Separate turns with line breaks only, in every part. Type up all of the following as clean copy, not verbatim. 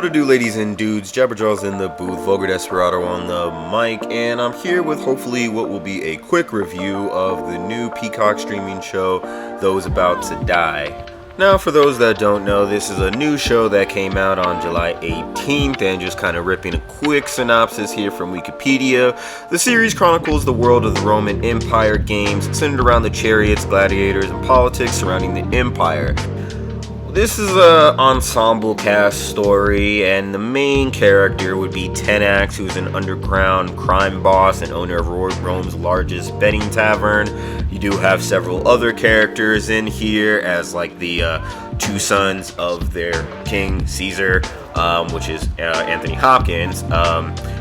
What to do, ladies and dudes? Jabberjaw's in the booth, Vulgar Desperado on the mic, and I'm here with hopefully what will be a quick review of the new Peacock streaming show, Those About to Die. Now, for those that don't know, this is a new show that came out on July 18th, and just kind of ripping a quick synopsis here from Wikipedia. The series chronicles the world of the Roman Empire games, centered around the chariots, gladiators, and politics surrounding the empire. This is an ensemble cast story, and the main character would be Tenax, who's an underground crime boss and owner of Rome's largest betting tavern. You do have several other characters in here, as like the two sons of their king, Caesar, which is Anthony Hopkins.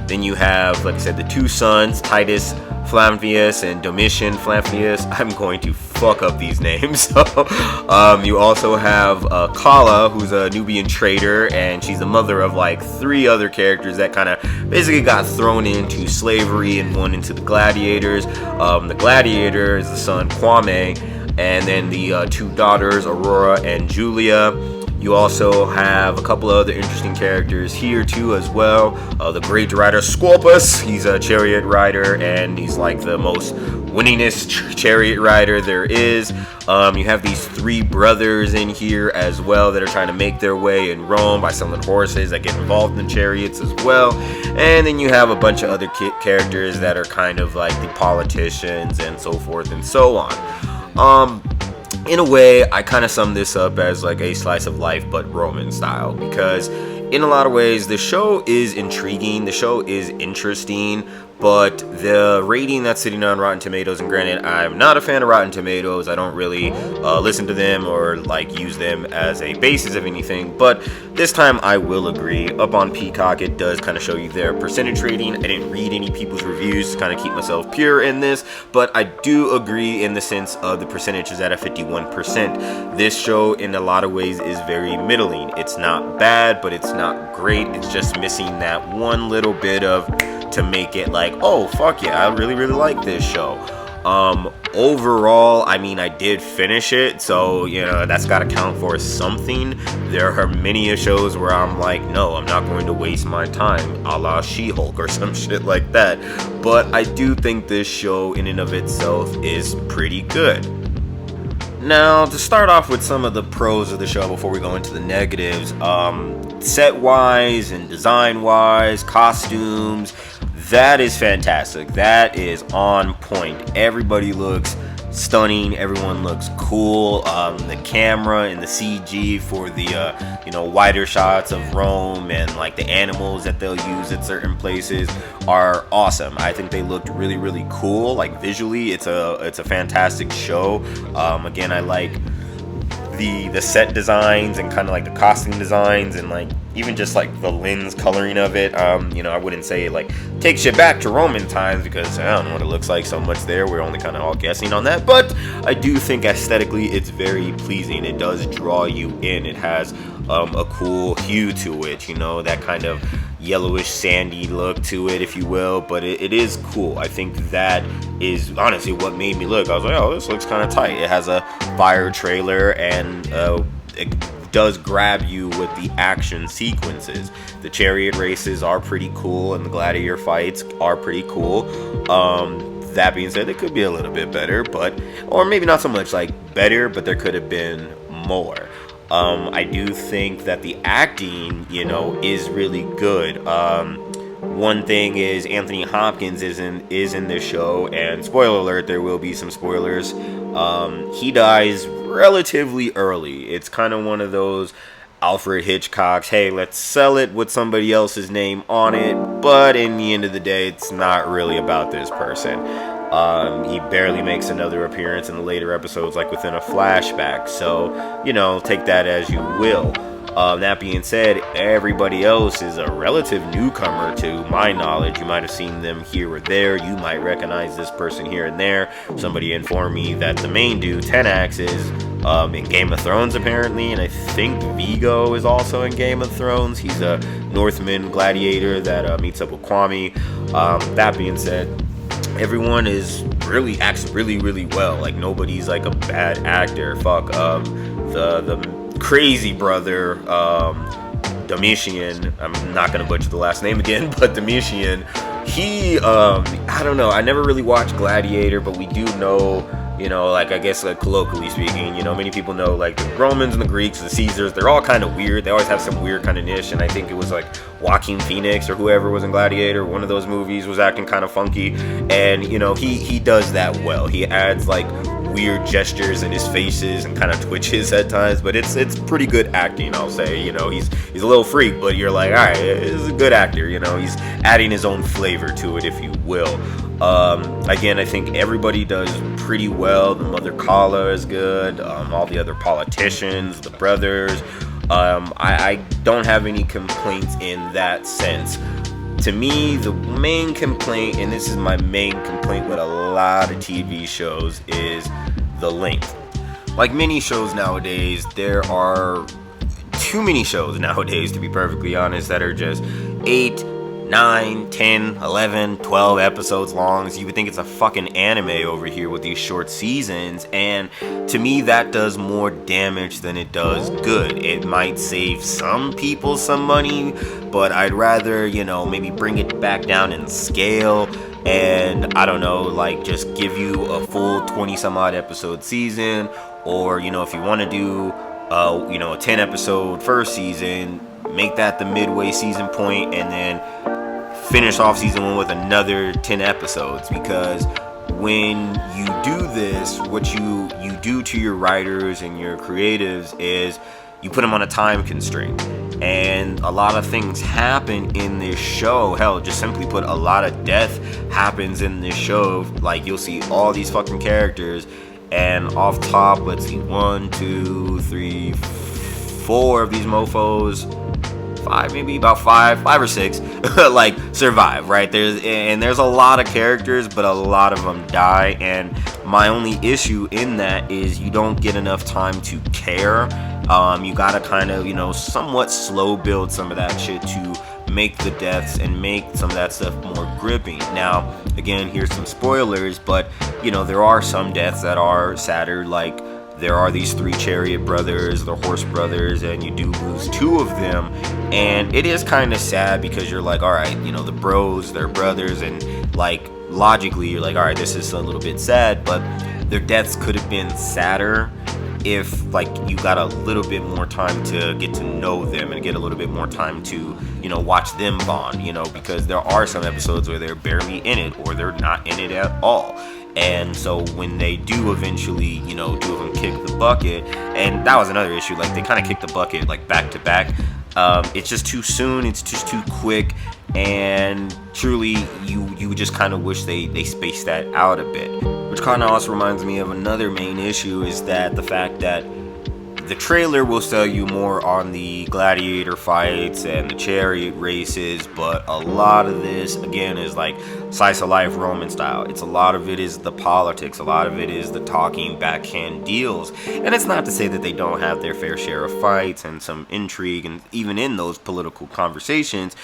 Then you have, like I said, the two sons, Titus Flavius and Domitian Flavius. I'm going to fuck up these names. You also have Kala, who's a Nubian trader, and she's the mother of like three other characters that kind of basically got thrown into slavery and one into the gladiators. The gladiator is the son Kwame, and then the two daughters, Aurora and Julia. You also have a couple of other interesting characters here too as well. The great rider Scorpus, he's a chariot rider, and he's like the most winningest chariot rider there is. You have these three brothers in here as well that are trying to make their way in Rome by selling horses that get involved in chariots as well. And then you have a bunch of other characters that are kind of like the politicians and so forth and so on. In a way, I kind of sum this up as like a slice of life, but Roman style, because in a lot of ways, the show is intriguing, the show is interesting, but the rating that's sitting on Rotten Tomatoes, and granted, I'm not a fan of Rotten Tomatoes, I don't really listen to them or like use them as a basis of anything, but this time I will agree. Up on Peacock, it does kind of show you their percentage rating. I didn't read any people's reviews to kind of keep myself pure in this, but I do agree in the sense of the percentage is at a 51%. This show, in a lot of ways, is very middling. It's not bad, but it's not great. It's just missing that one little bit of to make it like, oh fuck yeah, I really like this show. Overall, I mean, I did finish it, so you know that's got to count for something. There are many shows where I'm like, no, I'm not going to waste my time, a la She-Hulk or some shit like that. But I do think this show in and of itself is pretty good. Now, to start off with some of the pros of the show before we go into the negatives, set-wise and design-wise, costumes, that is fantastic. That is on point. Everybody looks stunning. Everyone looks cool. The camera and the CG for the wider shots of Rome and like the animals that they'll use at certain places are awesome. I think they looked really cool. Like visually, it's a fantastic show. Again, I like the set designs and kind of like the costume designs and like even just like the lens coloring of it. I wouldn't say like takes you back to Roman times because I don't know what it looks like so much there. We're only kind of all guessing on that, but I do think aesthetically it's very pleasing. It does draw you in. It has a cool hue to it, that kind of yellowish sandy look to it, if you will, but it is cool. I think that is honestly what made me look. I was like, oh, this looks kind of tight. It has a fire trailer, and it does grab you with the action sequences. The chariot races are pretty cool, and the gladiator fights are pretty cool. That being said, it could be a little bit better, or maybe not so much like better, but there could have been more. I do think that the acting, is really good. One thing is Anthony Hopkins is in this show, and spoiler alert, there will be some spoilers. He dies relatively early. It's kind of one of those Alfred Hitchcock's, hey, let's sell it with somebody else's name on it, but in the end of the day, it's not really about this person. He barely makes another appearance in the later episodes, like within a flashback, so, take that as you will. That being said, everybody else is a relative newcomer to my knowledge. You might have seen them here or there. You might recognize this person here and there. Somebody informed me that the main dude, Tenax, is in Game of Thrones apparently, and I think Vigo is also in Game of Thrones. He's a Northman gladiator that meets up with Kwame. That being said, everyone acts really well. Like nobody's like a bad actor. Fuck, the crazy brother, Domitian, I'm not gonna butcher the last name again, but Domitian, he, I don't know, I never really watched Gladiator, but we do know, you know, like, I guess, like, colloquially speaking, you know, many people know, like, the Romans and the Greeks, the Caesars, they're all kind of weird. They always have some weird kind of niche, and I think it was, like, Joaquin Phoenix or whoever was in Gladiator, one of those movies, was acting kind of funky, and, you know, he does that well. He adds, like, weird gestures in his faces and kind of twitches at times, but it's pretty good acting, I'll say. You know, he's a little freak, but you're like, all right, he's a good actor. You know, he's adding his own flavor to it, if you will. Again, I think everybody does pretty well. The Mother Kala is good. All the other politicians, the brothers. I don't have any complaints in that sense. To me, the main complaint, and this is my main complaint with a lot of TV shows, is the length. Like many shows nowadays, there are too many shows nowadays, to be perfectly honest, that are just 8, 9, 10, 11, 12 episodes long. So you would think it's a fucking anime over here with these short seasons, and to me that does more damage than it does good. It might save some people some money, but I'd rather, you know, maybe bring it back down in scale, and I don't know, like, just give you a full 20 some odd episode season, or, you know, if you want to do you know, a 10 episode first season, make that the midway season point, and then finish off season 1 with another 10 episodes. Because when you do this, what you do to your writers and your creatives is you put them on a time constraint, and a lot of things happen in this show. Hell, just simply put, a lot of death happens in this show. Like, you'll see all these fucking characters, and off top, let's see, 1, 2, 3, 4 of these mofos, 5, maybe about 5 or 6 like survive, right? There's a lot of characters, but a lot of them die, and my only issue in that is you don't get enough time to care. You gotta kind of, you know, somewhat slow build some of that shit to make the deaths and make some of that stuff more gripping. Now, again, here's some spoilers, but, you know, there are some deaths that are sadder. Like, there are these 3 chariot brothers, the horse brothers, and you do lose 2 of them, and it is kind of sad, because you're like, all right, you know, the bros, they're brothers, and, like, logically you're like, all right, this is a little bit sad, but their deaths could have been sadder if, like, you got a little bit more time to get to know them and get a little bit more time to, you know, watch them bond, you know, because there are some episodes where they're barely in it, or they're not in it at all. And so when they do eventually, you know, 2 of them kick the bucket, and that was another issue, like, they kind of kicked the bucket, like, back to back. It's just too soon, it's just too quick, and truly, you just kind of wish they spaced that out a bit. Which kind of also reminds me of another main issue, is that the fact that the trailer will sell you more on the gladiator fights and the chariot races, but a lot of this, again, is like slice of life Roman style. It's a lot of it is the politics, a lot of it is the talking backhand deals, and it's not to say that they don't have their fair share of fights and some intrigue, and even in those political conversations.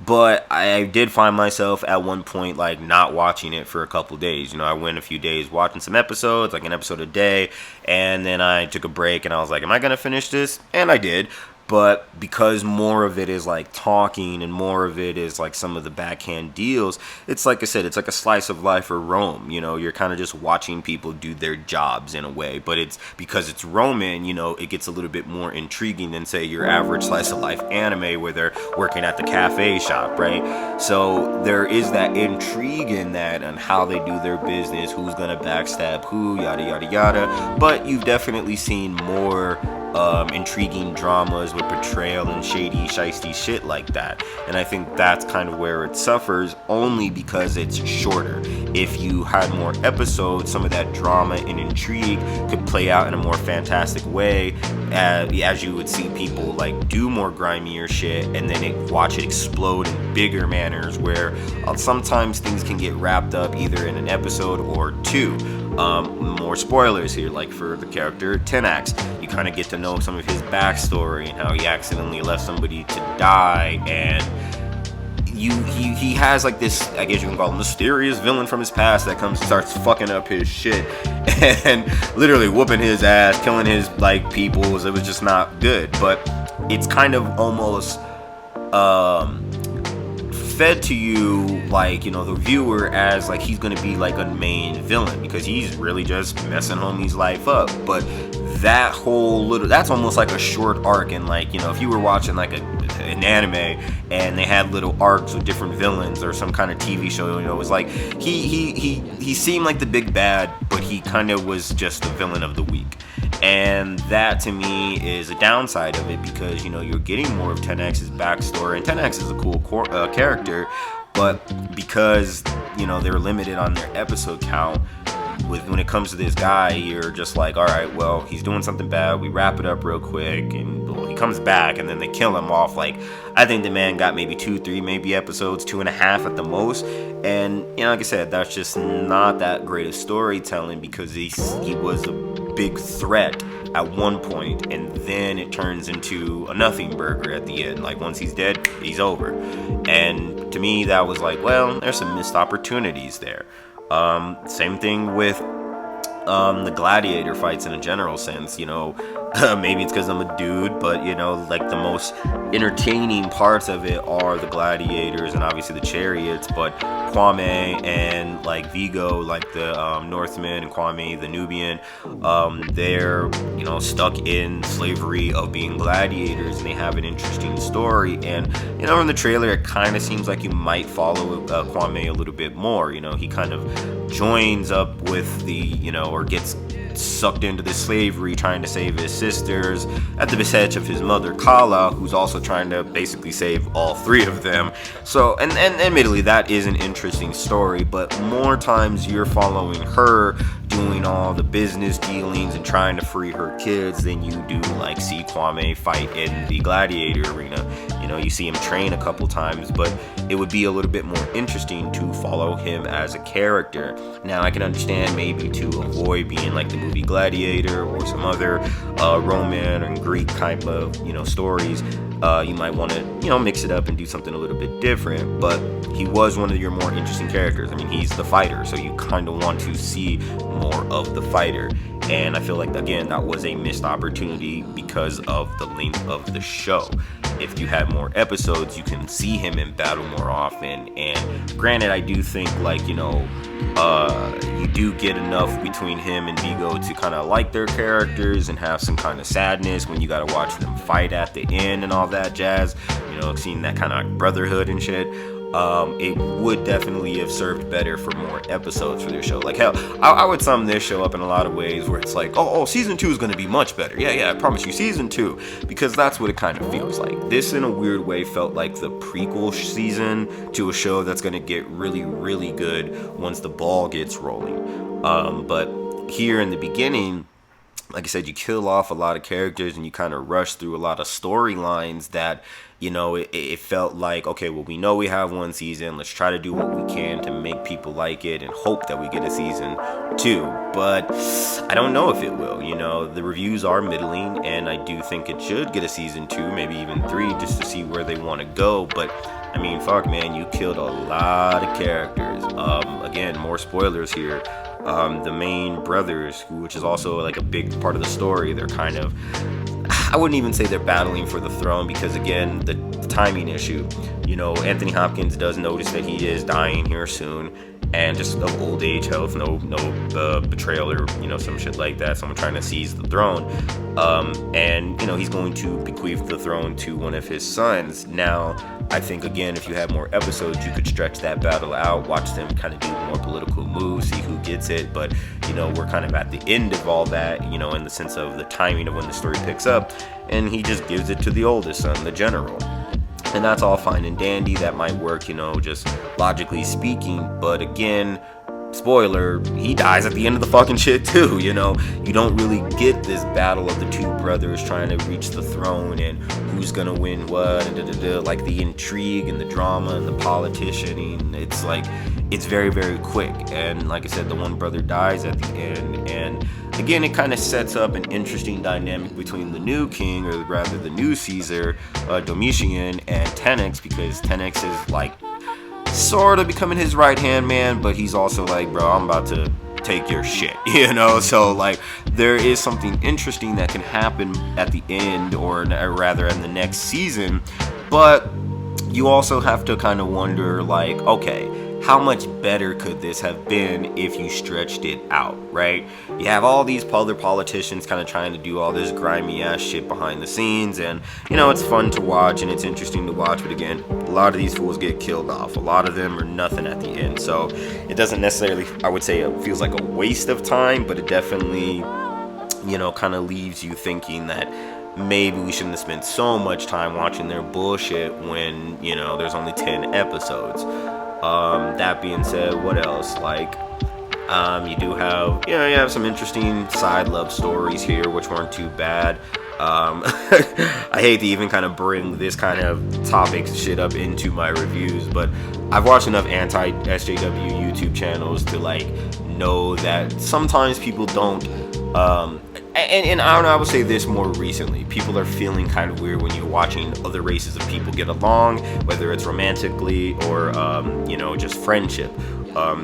But I did find myself at one point, like, not watching it for a couple days. You know, I went a few days watching some episodes, like an episode a day, and then I took a break, and I was like, am I going to finish this? And I did. But because more of it is like talking and more of it is like some of the backhand deals, it's like I said, it's like a slice of life for Rome. You know, you're kind of just watching people do their jobs in a way. But it's because it's Roman, you know, it gets a little bit more intriguing than, say, your average slice of life anime where they're working at the cafe shop, right? So there is that intrigue in that and how they do their business, who's going to backstab who, yada, yada, yada. But you've definitely seen more intriguing dramas with betrayal and shady, shiesty shit like that. And I think that's kind of where it suffers, only because it's shorter. If you had more episodes, some of that drama and intrigue could play out in a more fantastic way, as you would see people like do more grimier shit and then watch it explode in bigger manners, where sometimes things can get wrapped up either in an episode or 2. More spoilers here, like for the character Tenax, you kind of get to know some of his backstory and how he accidentally left somebody to die, and he has like this, I guess you can call him, mysterious villain from his past that comes and starts fucking up his shit and literally whooping his ass, killing his like peoples. It was just not good. But it's kind of almost um fed to you, like, the viewer, as like he's gonna be like a main villain because he's really just messing homie's life up. But that whole that's almost like a short arc. And like, if you were watching like an anime and they had little arcs with different villains, or some kind of TV show, it was like he seemed like the big bad, but he kind of was just the villain of the week. And that to me is a downside of it, because you're getting more of 10X's backstory, and 10X is a cool character, but because they're limited on their episode count, when it comes to this guy, you're just like, all right, well, he's doing something bad, we wrap it up real quick, and he comes back, and then they kill him off. Like, I think the man got maybe 2-3 maybe episodes, 2.5 at the most. And like I said, that's just not that great of storytelling, because he was a big threat at one point, and then it turns into a nothing burger at the end. Like, once he's dead, he's over. And to me, that was like, well, there's some missed opportunities there. Same thing with the gladiator fights in a general sense. Maybe it's because I'm a dude, but like, the most entertaining parts of it are the gladiators and obviously the chariots. But Kwame and like Vigo, like the Northman, and Kwame the Nubian, they're stuck in slavery of being gladiators, and they have an interesting story. And in the trailer, it kind of seems like you might follow Kwame a little bit more. He kind of joins up with the or gets sucked into this slavery, trying to save his sisters at the behest of his mother Kala, who's also trying to basically save all three of them. So, and admittedly, that is an interesting story, but more times you're following her doing all the business dealings and trying to free her kids than you do like see Kwame fight in the gladiator arena. You see him train a couple times, but it would be a little bit more interesting to follow him as a character. Now, I can understand maybe to avoid being like the movie Gladiator or some other Roman and Greek type of stories, you might want to mix it up and do something a little bit different. But he was one of your more interesting characters. I mean, he's the fighter, so you kind of want to see more of the fighter. And I feel like, again, that was a missed opportunity because of the length of the show. If you had more episodes, you can see him in battle more often. And granted, I do think like, you do get enough between him and Vigo to kind of like their characters and have some kind of sadness when you got to watch them fight at the end and all that jazz, seeing that kind of brotherhood and shit. It would definitely have served better for more episodes for their show. Like, hell, I would sum this show up in a lot of ways where it's like, oh, season 2 is going to be much better. Yeah, I promise you, season 2, because that's what it kind of feels like. This, in a weird way, felt like the prequel season to a show that's going to get really, really good once the ball gets rolling. But here in the beginning, like I said, you kill off a lot of characters and you kind of rush through a lot of storylines that, it felt like, okay, well, we know we have one season. Let's try to do what we can to make people like it and hope that we get a season 2. But I don't know if it will. The reviews are middling, and I do think it should get a season 2, maybe even 3, just to see where they want to go. But I mean, fuck, man, you killed a lot of characters. Again, more spoilers here. The main brothers, which is also like a big part of the story, they're kind of, I wouldn't even say they're battling for the throne, because again, the timing issue. Anthony Hopkins does notice that he is dying here soon, and just of old age health, no betrayal or some shit like that, someone trying to seize the throne, and he's going to bequeath the throne to one of his sons. Now, I think, again, if you had more episodes, you could stretch that battle out, watch them kind of do more political moves, see who gets it. But we're kind of at the end of all that, in the sense of the timing of when the story picks up, and he just gives it to the oldest son, the general. And that's all fine and dandy. That might work, just logically speaking. But again, spoiler, he dies at the end of the fucking shit too. You don't really get this battle of the two brothers trying to reach the throne and who's gonna win what, and like the intrigue and the drama and the politicianing. It's like, it's very, very quick. And like I said, the one brother dies at the end, and again, it kind of sets up an interesting dynamic between the new king, or rather the new Caesar, Domitian, and 10X, because 10X is like sort of becoming his right hand man, but he's also like, bro, I'm about to take your shit, so like there is something interesting that can happen at the end, or rather in the next season. But you also have to kind of wonder, like, okay, how much better could this have been if you stretched it out, right? You have all these other politicians kind of trying to do all this grimy ass shit behind the scenes, and it's fun to watch and it's interesting to watch, but again, a lot of these fools get killed off. A lot of them are nothing at the end, so it doesn't necessarily, I would say, it feels like a waste of time, but it definitely kind of leaves you thinking that maybe we shouldn't have spent so much time watching their bullshit when there's only 10 episodes. That being said, what else? Like, you do have, you have some interesting side love stories here, which weren't too bad. I hate to even kind of bring this kind of topic shit up into my reviews, but I've watched enough anti-SJW YouTube channels to like know that sometimes people don't, and I don't know, I would say this more recently. People are feeling kind of weird when you're watching other races of people get along, whether it's romantically or, just friendship.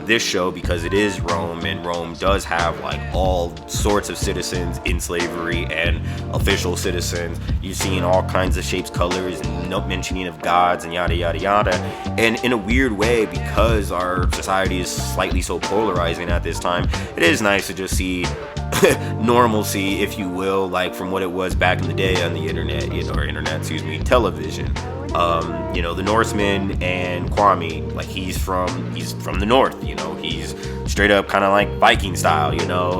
This show, because it is Rome, and Rome does have like all sorts of citizens in slavery and official citizens. You've seen all kinds of shapes, colors, and no mentioning of gods and yada yada yada. And in a weird way, because our society is slightly so polarizing at this time, it is nice to just see normalcy, if you will, like from what it was back in the day on the internet, television. The Norseman and Kwame, like he's from the north, he's straight up kind of like Viking style,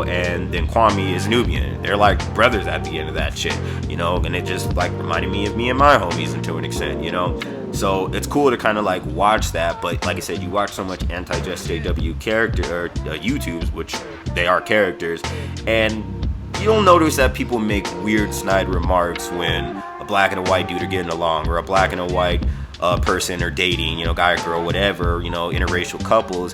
and then Kwame is Nubian. They're like brothers at the end of that shit, and it just like reminded me of me and my homies and to an extent, so it's cool to kind of like watch that. But like I said, you watch so much anti-SJW character or YouTubes, which they are characters, and you'll notice that people make weird snide remarks when a black and a white dude are getting along, or a black and a white person are dating, guy or girl, whatever, interracial couples.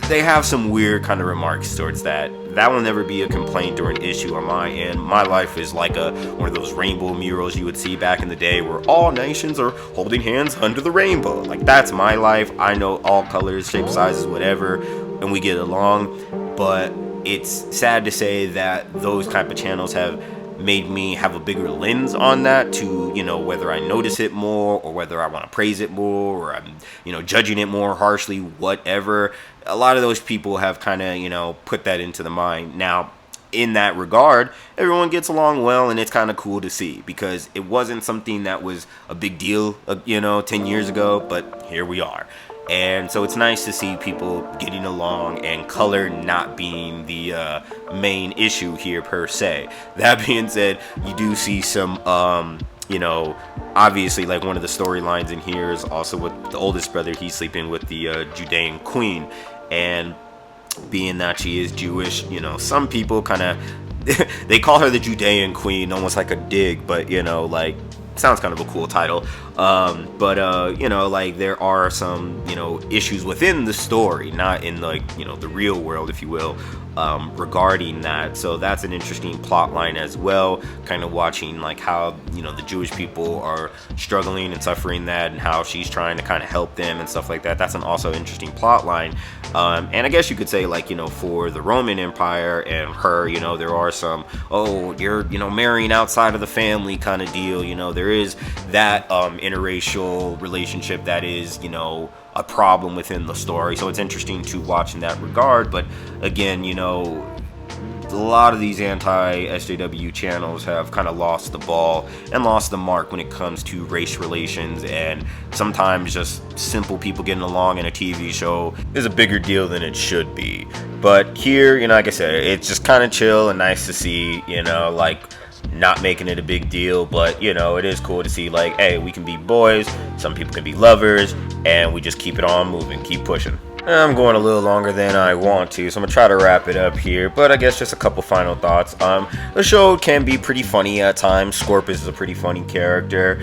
They have some weird kind of remarks towards that. That will never be a complaint or an issue on my end. My life is like one of those rainbow murals you would see back in the day where all nations are holding hands under the rainbow. Like, that's my life. I know all colors, shapes, sizes, whatever, and we get along. But it's sad to say that those type of channels have made me have a bigger lens on that to, whether I notice it more or whether I want to praise it more, or I'm, judging it more harshly, whatever. A lot of those people have kind of, put that into the mind. Now, in that regard, everyone gets along well, and it's kind of cool to see, because it wasn't something that was a big deal, 10 years ago, but here we are. And so it's nice to see people getting along and color not being the main issue here per se. That being said, you do see some, obviously, like one of the storylines in here is also with the oldest brother. He's sleeping with the Judean queen, and being that she is Jewish, some people kind of they call her the Judean queen, almost like a dig, but like, sounds kind of a cool title. Like there are some, issues within the story, not in like, the real world, if you will, regarding that. So that's an interesting plot line as well, kind of watching like how, the Jewish people are struggling and suffering that, and how she's trying to kind of help them and stuff like that. That's an also interesting plot line. And I guess you could say, like, for the Roman Empire and her, there are some, oh, you're, marrying outside of the family kind of deal. There is that interracial relationship that is, a problem within the story. So it's interesting to watch in that regard. But again, a lot of these anti-SJW channels have kind of lost the ball and lost the mark when it comes to race relations, and sometimes just simple people getting along in a TV show is a bigger deal than it should be. But here, like I said, it's just kind of chill and nice to see, like, not making it a big deal, but it is cool to see, like, hey, we can be boys, some people can be lovers, and we just keep it on moving, keep pushing. I'm going a little longer than I want to, so I'm gonna try to wrap it up here, but I guess just a couple final thoughts. The show can be pretty funny at times. Scorpus is a pretty funny character.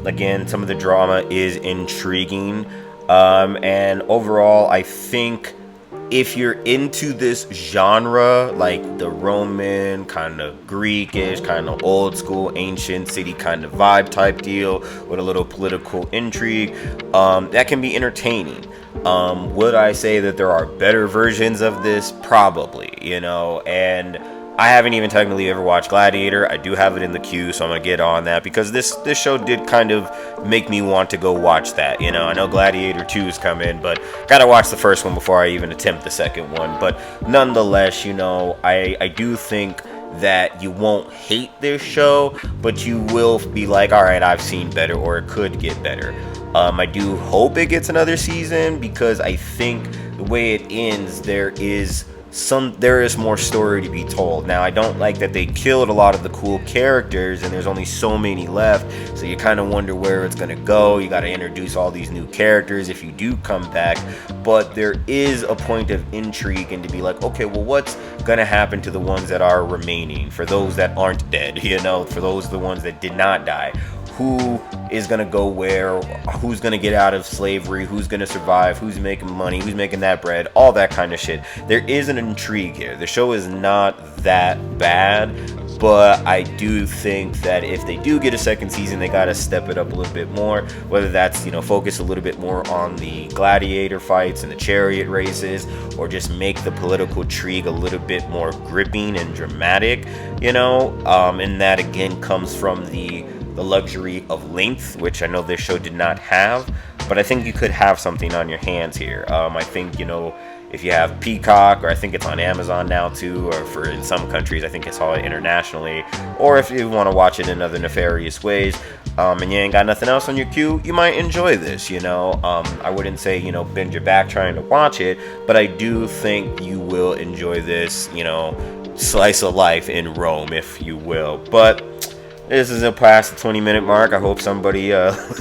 Again, some of the drama is intriguing, and overall, I think if you're into this genre, like the Roman, kind of Greekish, kind of old school, ancient city kind of vibe type deal with a little political intrigue, that can be entertaining. Would I say that there are better versions of this? Probably, and I haven't even technically ever watched Gladiator. I do have it in the queue, so I'm gonna get on that because this show did kind of make me want to go watch that. You know, I know Gladiator 2 is coming, but gotta watch the first one before I even attempt the second one. But nonetheless, you know, I do think that you won't hate this show, but you will be like, all right, I've seen better, or it could get better. I do hope it gets another season because I think the way it ends, there is more story to be told. Now, I don't like that they killed a lot of the cool characters and there's only so many left, so you kind of wonder where it's gonna go. You got to introduce all these new characters if you do come back, but there is a point of intrigue and to be like, okay, well, what's gonna happen to the ones that are remaining, for those that aren't dead, you know, for those the ones that did not die? Who is going to go where, who's going to get out of slavery, who's going to survive, who's making money, who's making that bread, all that kind of shit. There is an intrigue here. The show is not that bad, but I do think that if they do get a second season, they got to step it up a little bit more, whether that's, you know, focus a little bit more on the gladiator fights and the chariot races, or just make the political intrigue a little bit more gripping and dramatic, you know, and that again comes from the luxury of length, which I know this show did not have, but I think you could have something on your hands here. I think, you know, if you have Peacock, or I think it's on Amazon now too, or for in some countries I think it's all internationally, or if you want to watch it in other nefarious ways, and you ain't got nothing else on your queue, you might enjoy this, you know. I wouldn't say, you know, bend your back trying to watch it, but I do think you will enjoy this, you know, slice of life in Rome, if you will. But this isn't past the 20-minute mark. I hope somebody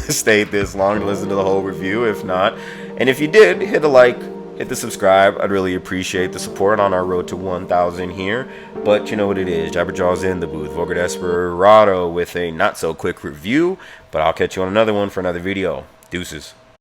stayed this long to listen to the whole review. If not, and if you did, hit a like, hit the subscribe. I'd really appreciate the support on our road to 1,000 here. But you know what it is. Jabberjaw's in the booth. Vulgar Desperado with a not-so-quick review. But I'll catch you on another one for another video. Deuces.